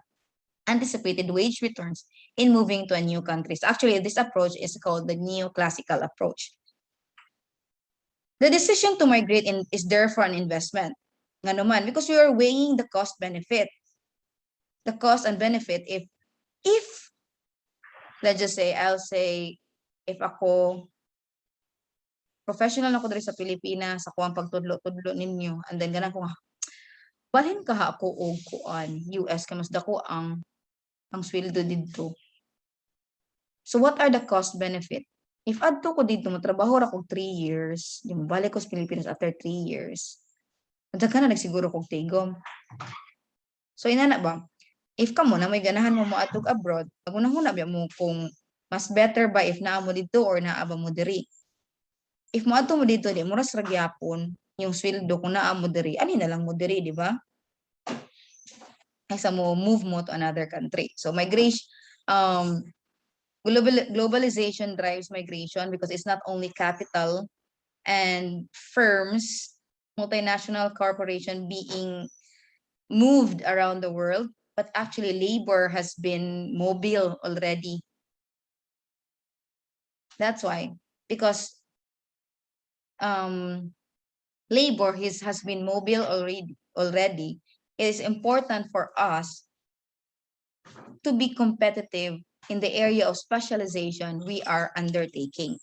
anticipated wage returns in moving to a new country. So actually, this approach is called the Neoclassical Approach. The decision to migrate is therefore an investment. Nga naman, because you are weighing the cost-benefit. The cost and benefit if let's just say, I'll say, if ako, professional na ko diri sa Pilipinas, ako ang pagtudlo-tudlo ninyo, and then ganang ko nga, balhin ka ha ako o kuan, US, kamas dako ang sweldo dito. So what are the cost benefit? If adto ko dito, matrabaho ra ko 3 years, di mo balik ko sa Pilipinas after 3 years, unta ka na nagsiguro kong tigom. So inana ba? If ka mo na may ganahan mo moadtog abroad, pagunahuna biya mo kung mas better ba if naa mo dito or naa ba mo diri. If moadto mo dito, di mo ras ragyapon yung sweldo kung naa mo diri, ani na lang mo diri, di ba? Kaysa mo move mo to another country. So migration, globalization drives migration because it's not only capital and firms, multinational corporation being moved around the world, but actually labor has been mobile already. That's why, because labor has been mobile already, it is important for us to be competitive in the area of specialization we are undertaking.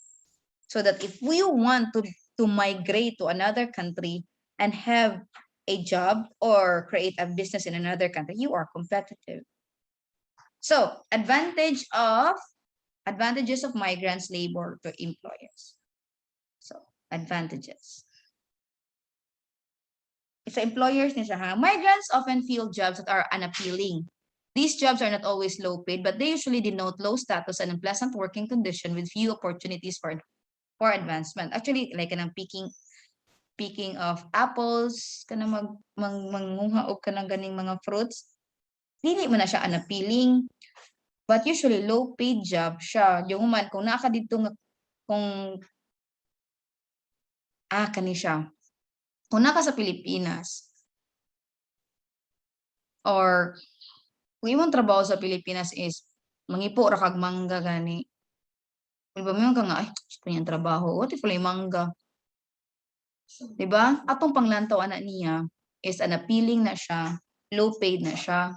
So that if we want to migrate to another country and have a job or create a business in another country, you are competitive. So advantages of migrants' labor to employers. So advantages. It's employers ni siya. Migrants often fill jobs that are unappealing. These jobs are not always low paid, but they usually denote low status and unpleasant working condition with few opportunities for advancement. Actually, like I'm picking picking of apples, kana mangunga og kanang ganing mga fruits, dili man na siya unappealing. But usually low paid job siya. Yung man kung naa ka dito nga kung kani siya. Kung naa ka sa Pilipinas or kung imong trabaho sa Pilipinas is mangipo ra kag mangga gani. Diba mo ka nga ay gusto niyang trabaho. What if wala mangga? Diba? Atong panglantaw ana niya is unappealing na siya, low paid na siya.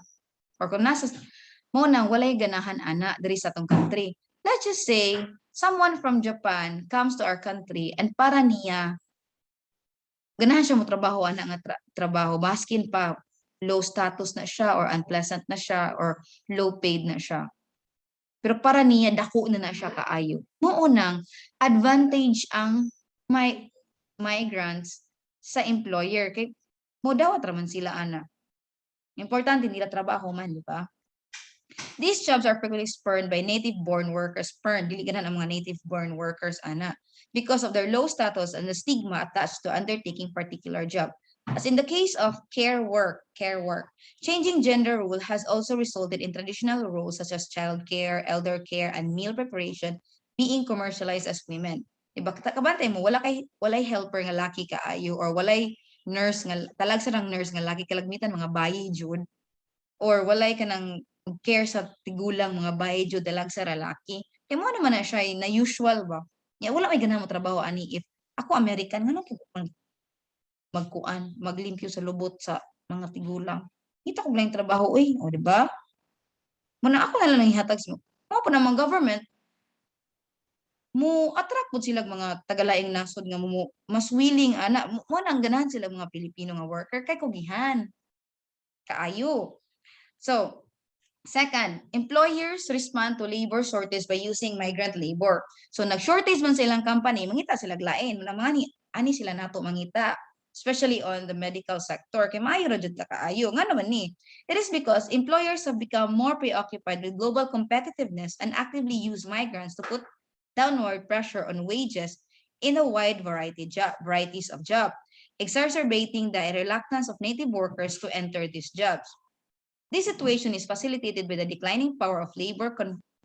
Or kung nasa mo nang walay ganahan ana diri sa atong country. Let's just say someone from Japan comes to our country and para niya ganahan siya mo trabaho ana nga trabaho baskin pa low status na siya or unpleasant na siya or low paid na siya. Pero para niya dako na siya kaayo. Mo unang advantage ang migrants sa employer kay mo dawat ra man sila ana. Importante nila trabaho man, di ba? These jobs are frequently spurned by native-born workers. Spurned, dili ganan ang mga native-born workers, ana, because of their low status and the stigma attached to undertaking particular job. As in the case of care work, changing gender role has also resulted in traditional roles such as child care, elder care, and meal preparation being commercialized as women. Diba? Kabantay mo, walay helper nga laki kaayo or walay nurse nga, talag sa ng nurse nga laki kalagmitan mga bayi jud or walay ka ng care sa tigulang mga bayi jud dalag sa lalaki. Kaya mo naman na siya na usual ba? Ya, wala may ganahan mo trabaho ani if ako American nga maglimpyo sa lubot sa mga tigulang. Kita ko lang trabaho o di ba? Muna ako na lang ihatag mo. Mo pa namang government mo attract po sila mga tagalaing nasod nga mo mas willing ana mo nang ganahan sila mga Pilipino nga worker kay kugihan kaayo. So, second, employers respond to labor shortage by using migrant labor. So, nag-shortage man silang company, mangita sila lain. Ani sila nato mangita, especially on the medical sector. Kay maayo ra jud kaayo. Nga naman ni, it is because employers have become more preoccupied with global competitiveness and actively use migrants to put downward pressure on wages in a wide varieties of jobs, exacerbating the reluctance of native workers to enter these jobs. This situation is facilitated by the declining power of labor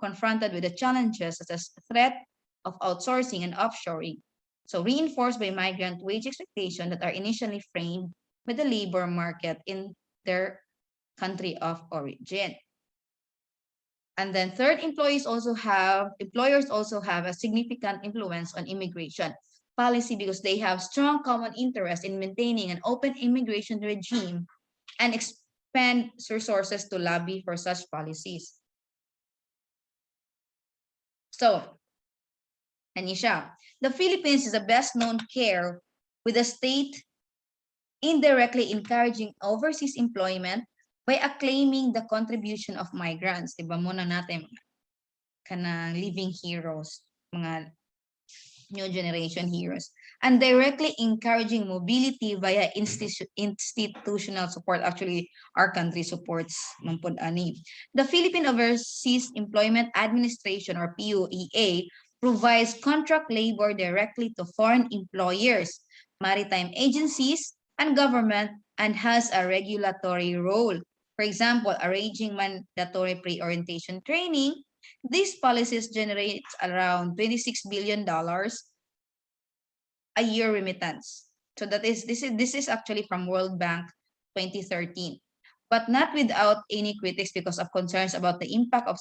confronted with the challenges such as the threat of outsourcing and offshoring, so reinforced by migrant wage expectations that are initially framed by the labor market in their country of origin. And then third, employers also have a significant influence on immigration policy because they have strong common interest in maintaining an open immigration regime and expend resources to lobby for such policies. So, Anisha, the Philippines is the best known care with the state indirectly encouraging overseas employment by acclaiming the contribution of migrants. Diba muna natin kanang living heroes, mga new generation heroes, and directly encouraging mobility via institutional support. Actually, our country supports mampod ani. The Philippine Overseas Employment Administration or POEA provides contract labor directly to foreign employers, maritime agencies, and government, and has a regulatory role. For example, arranging mandatory pre-orientation training. These policies generate around $26 billion a year remittance. So this is actually from World Bank 2013, but not without any critics because of concerns about the impact of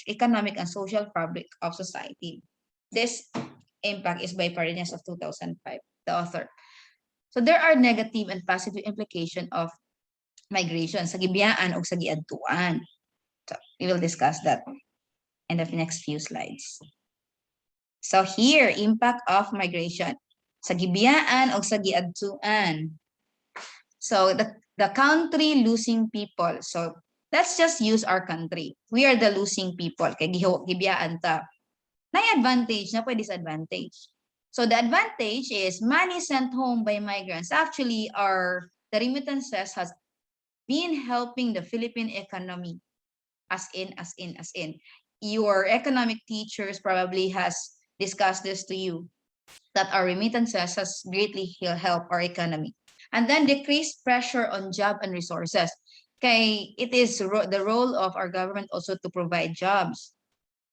economic and social fabric of society. This impact is by Paredes of 2005, the author. So there are negative and positive implications of migration sa gibiyaan o sa giadtuan. So we will discuss that in the next few slides. So here, impact of migration sa gibiyaan o sa giadtuan. So the country losing people. So let's just use our country. We are the losing people. Kay gibiyaan ta. May advantage na pwede disadvantage. So the advantage is money sent home by migrants. Actually, the remittances has been helping the Philippine economy as in. Your economic teachers probably has discussed this to you. that our remittances has greatly helped our economy. And then decreased pressure on job and resources. Okay, it is the role of our government also to provide jobs,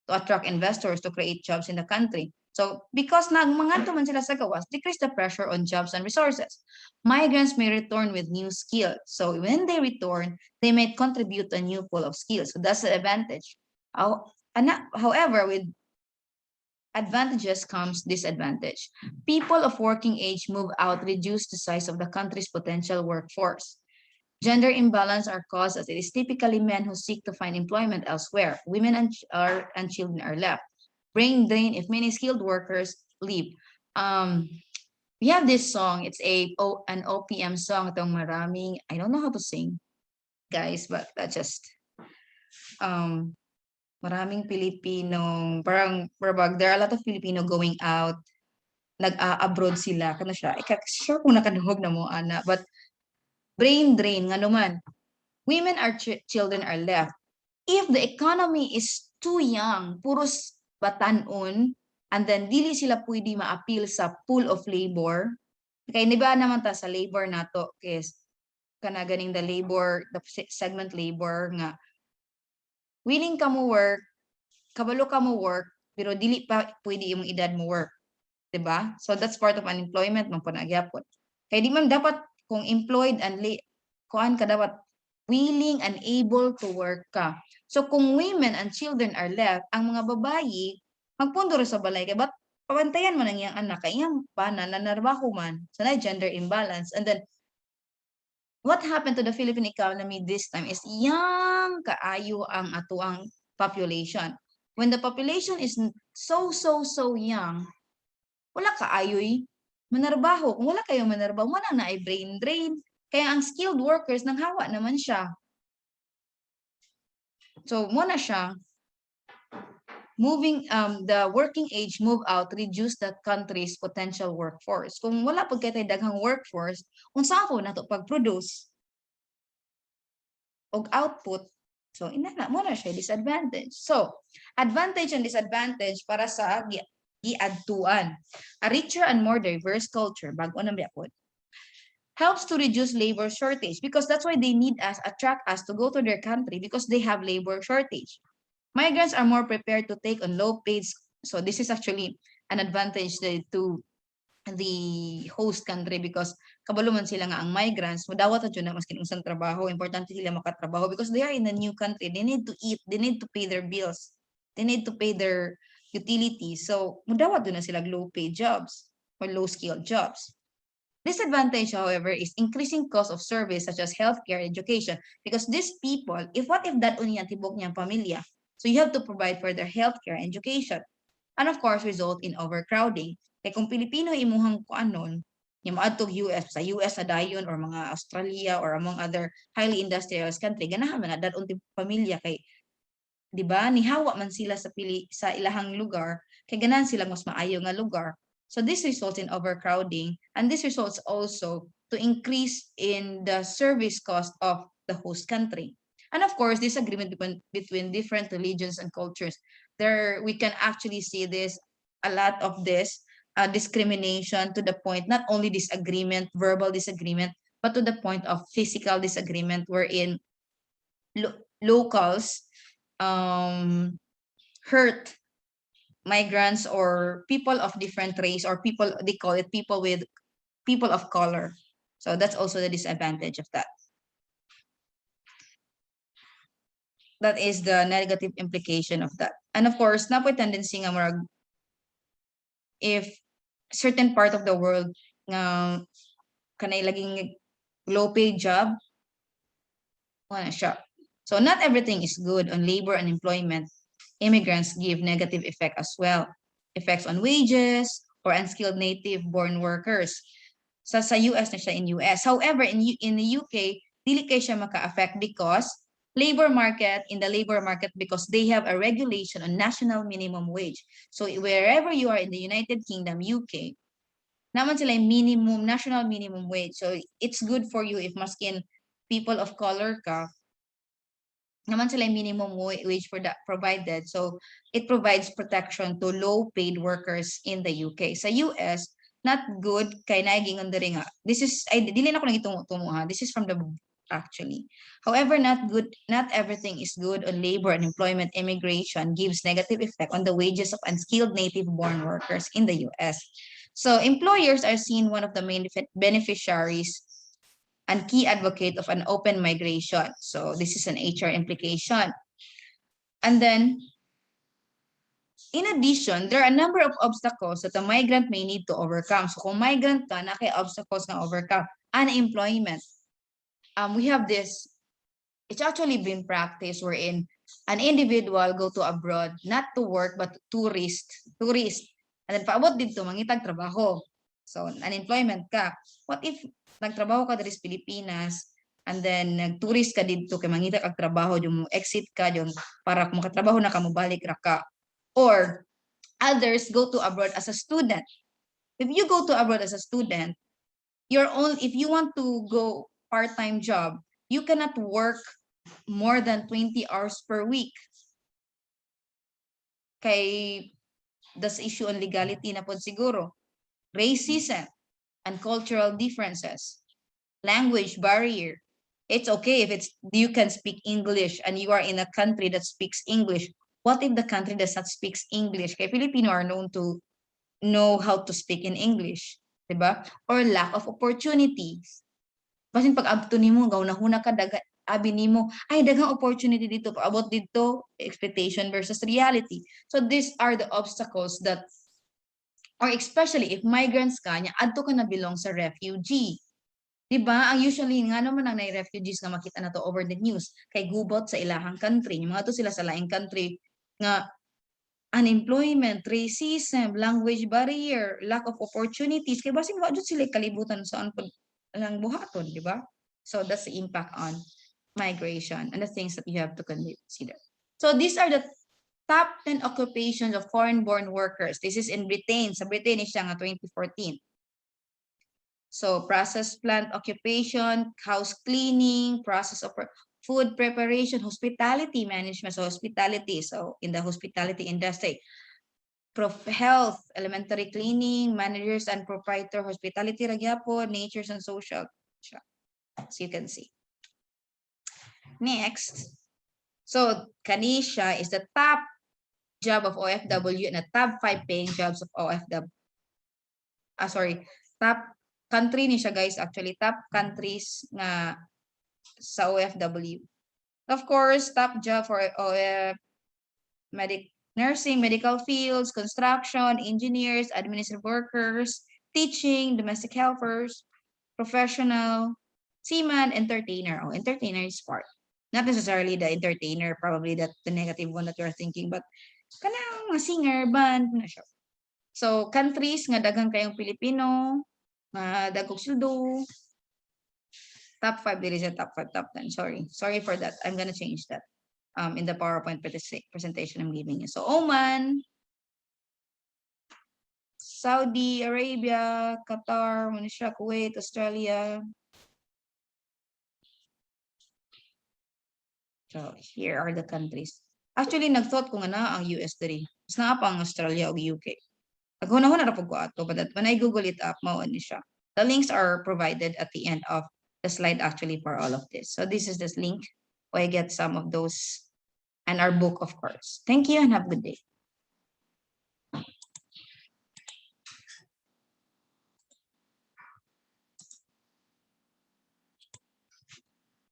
to attract investors, to create jobs in the country. So because nagmangadto man sila sa gawas, decrease the pressure on jobs and resources. Migrants may return with new skills. So when they return, they may contribute a new pool of skills. So that's the advantage. However, with advantages comes disadvantage. People of working age move out, reduce the size of the country's potential workforce. Gender imbalance are caused as it is typically men who seek to find employment elsewhere. Women and children are left. Brain drain if many skilled workers leave. We have this song. It's an OPM song. Itong maraming, I don't know how to sing, guys, but that's just maraming Pilipinong, parang there are a lot of Filipino going out, nag-abroad sila, kano siya, sure kung nakaduhog na mo, ana, but brain drain, nga naman, women or children are left. If the economy is too young, puros batanon, and then dili sila pwede ma-appeal sa pool of labor, kaya di ba naman ta sa labor nato, is kana ganing the labor, the segment labor, nga, willing ka mo work, kabalo ka mo work, pero dili pa pwede yung edad mo work. Diba? So that's part of unemployment man po nagyapon. Kaya di man dapat kung employed and kuan ka dapat willing and able to work ka. So kung women and children are left, ang mga babayi magpundoro sa balay kay ba't pabantayan mo nang iyang anak kay iyang pana nanarbaho man. So na gender imbalance. And then what happened to the Philippine economy this time is young kaayo ang atuang population. When the population is so young, wala ka ayoy manarbaho. Kung wala kayo manarbaho, wala na ay brain drain. Kaya ang skilled workers, nang hawa naman siya. So, muna siya, the working age move out, reduce the country's potential workforce. Kung wala pag kayo daghang workforce, unsa ako na to pag-produce og output, so inana mo na siya disadvantage. So, advantage and disadvantage para sa giadtuan. A richer and more diverse culture, bago na biyapon, helps to reduce labor shortage because that's why they need us, attract us to go to their country because they have labor shortage. Migrants are more prepared to take on low paid, so this is actually an advantage to the host country because kabalo man sila nga ang migrants, madawat at yun na maskin unsang trabaho, importante sila makatrabaho because they are in a new country, they need to eat, they need to pay their bills, they need to pay their utilities. So, mudawat doon na sila low paid jobs or low skilled jobs. Disadvantage, however, is increasing cost of service such as healthcare, education, because these people, what if that unya tibok niyang pamilya? So you have to provide for their healthcare and education. And of course, result in overcrowding. Kaya kung Pilipino imuhang kuanon, yung maadtog US, sa US na dayon or mga Australia or among other highly industrialized country, ganahan man na dat unti pamilya kay, di ba, nihawa man sila sa ilahang lugar, kay ganahan sila mas maayo nga lugar. So this results in overcrowding, and this results also to increase in the service cost of the host country. And of course, disagreement between different religions and cultures. We can actually see this, a lot of this discrimination to the point, not only disagreement, verbal disagreement, but to the point of physical disagreement wherein locals hurt migrants or people of different race, or people, they call it people of color. So that's also the disadvantage of that. That is the negative implication of that. And of course, napoy tendency nga marag, if certain part of the world nga kanay laging low paid job, wala siya. So not everything is good on labor and employment. Immigrants give negative effect as well. Effects on wages or unskilled native-born workers. Sa US na siya in US. However, in the UK, dili kay siya maka-affect because in the labor market, because they have a regulation on national minimum wage. So wherever you are in the United Kingdom, UK, naman sila yung national minimum wage. So it's good for you if maskin people of color ka, naman sila yung minimum wage for that provided. So it provides protection to low-paid workers in the UK. Sa US, not good kay nagingon diri nga. This is ay dili na ko nang itungo ha. This is from the book actually. However, not good, not everything is good on labor and employment. Immigration gives negative effect on the wages of unskilled native-born workers in the US. So employers are seen one of the main beneficiaries and key advocate of an open migration. So this is an HR implication. And then, in addition, there are a number of obstacles that a migrant may need to overcome. So kung migrant ka, na kay obstacles na overcome. Unemployment. We have this, it's actually been practiced wherein an individual go to abroad, not to work, but tourist. And then paabot dito, mangitag trabaho. So, unemployment ka. What if nagtrabaho ka dito sa Pilipinas, and then nag-tourist ka dito, kay mangitag ang trabaho, yung exit ka, yung para kung makatrabaho na ka, mabalik ra ka. Or, others go to abroad as a student. If you go to abroad as a student, if you want to go part-time job, you cannot work more than 20 hours per week. Kay das issue on legality na po siguro. Racism and cultural differences. Language barrier. It's okay if you can speak English and you are in a country that speaks English. What if the country does not speak English? Kay Filipino are known to know how to speak in English. Diba? Or lack of opportunities. Basin pag abto nimo gaunahuna ka daga abi nimo ay daghang opportunity dito paabot dito expectation versus reality. So these are the obstacles that, or especially if migrants ka nya adto ka na belong sa refugee. Diba? Ang usually nga naman ang refugees nga makita na to over the news kay gubot sa ilahang country. Yung mga to sila sa laing country nga unemployment, racism, language barrier, lack of opportunities. Kaya basin wa jud sila kalibutan saan lang buhaton, di ba? So that's the impact on migration and the things that you have to consider. So these are the top 10 occupations of foreign-born workers. This is in Britain. Sa Britain is siya nga 2014. So process plant occupation, house cleaning, process of food preparation, hospitality management, so hospitality, so in the hospitality industry, health, elementary cleaning, managers and proprietor, hospitality ragyapo, natures and social. So you can see. Next, so Kanisha is the top job of OFW and the top 5 paying jobs of OFW. Top country ni siya guys, actually top countries nga sa OFW. Of course, top job for nursing, medical fields, construction, engineers, administrative workers, teaching, domestic helpers, professional, seaman, entertainer. Oh, entertainer is part. Not necessarily the entertainer, probably the negative one that you're thinking, but kanang mga singer, band, na siya. So, countries nga daghang kayong Pilipino, dagkog sildo. Top 5, there is a top 5, top 10. Sorry for that. I'm gonna change that in the PowerPoint presentation I'm giving you. So Oman, Saudi Arabia, Qatar, Malaysia, Kuwait, Australia. So here are the countries. Actually, nag-thought ko nga na ang US diri. Mas naa pa ang Australia o UK. Naghuna-huna ra pag ko ato, but when I Google it up, mao ni siya. The links are provided at the end of the slide actually for all of this. So this is this link where I get some of those and our book, of course. Thank you and have a good day.